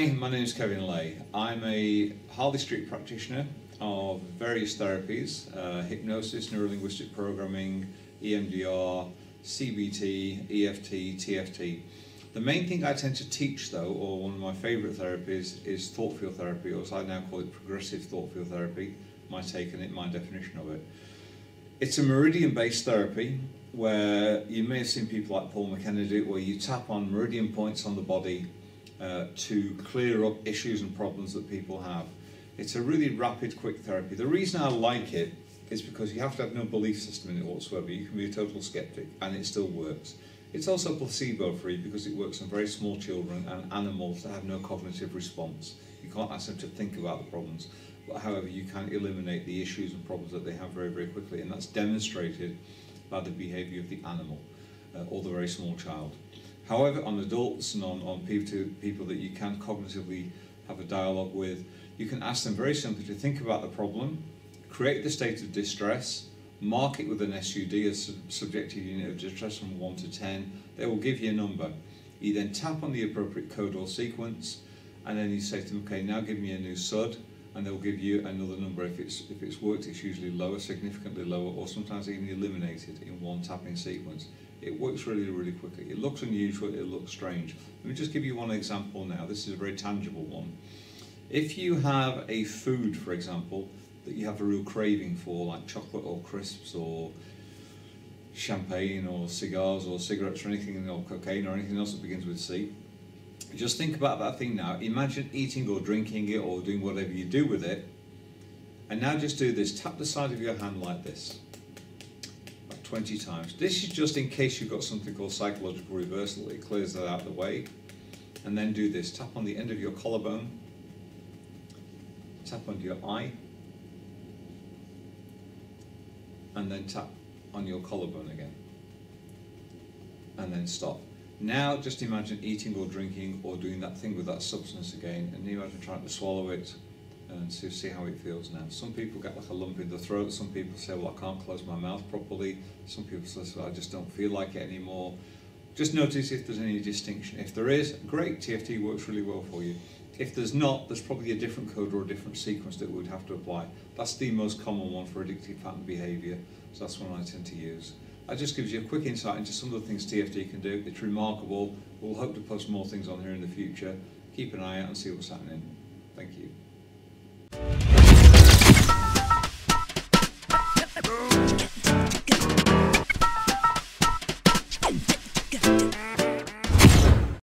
Hi, my name is Kevin Laye. I'm a Harley Street practitioner of various therapies, hypnosis, neurolinguistic programming, EMDR, CBT, EFT, TFT. The main thing I tend to teach though, or one of my favourite therapies, is thought field therapy, or as I now call it, progressive thought field therapy, my take on it, my definition of it. It's a meridian-based therapy where you may have seen people like Paul McKenna do it, where you tap on meridian points on the body to clear up issues and problems that people have. It's a really rapid, quick therapy. The reason I like it is because you have to have no belief system in it whatsoever. You can be a total skeptic and it still works. It's also placebo-free because it works on very small children and animals that have no cognitive response. You can't ask them to think about the problems, but however you can eliminate the issues and problems that they have very, very quickly, and that's demonstrated by the behaviour of the animal or the very small child. However, on adults and on people that you can cognitively have a dialogue with, you can ask them very simply to think about the problem, create the state of distress, mark it with an SUD, a subjective unit of distress from 1 to 10. They will give you a number. You then tap on the appropriate code or sequence, and then you say to them, okay, now give me a new SUD, and they'll give you another number. If it's worked, it's usually lower, significantly lower, or sometimes even eliminated in one tapping sequence. It works really, really quickly. It looks unusual, it looks strange. Let me just give you one example now. This is a very tangible one. If you have a food, for example, that you have a real craving for, like chocolate or crisps or champagne or cigars or cigarettes or anything, or cocaine or anything else that begins with C, just think about that thing now. Imagine eating or drinking it or doing whatever you do with it, and now just do this. Tap the side of your hand like this, about 20 times. This is just in case you've got something called psychological reversal. It clears that out of the way. And then do this. Tap on the end of your collarbone, tap onto your eye, and then tap on your collarbone again, and then stop. Now just imagine eating or drinking or doing that thing with that substance again, and imagine trying to swallow it and see how it feels now. Some people get like a lump in the throat, some people say, well, I can't close my mouth properly, some people say, well, I just don't feel like it anymore. Just notice if there's any distinction. If there is, great, TFT works really well for you. If there's not, there's probably a different code or a different sequence that we would have to apply. That's the most common one for addictive pattern behaviour, so that's one I tend to use. That just gives you a quick insight into some of the things TFT can do. It's remarkable. We'll hope to post more things on here in the future. Keep an eye out and see what's happening. Thank you.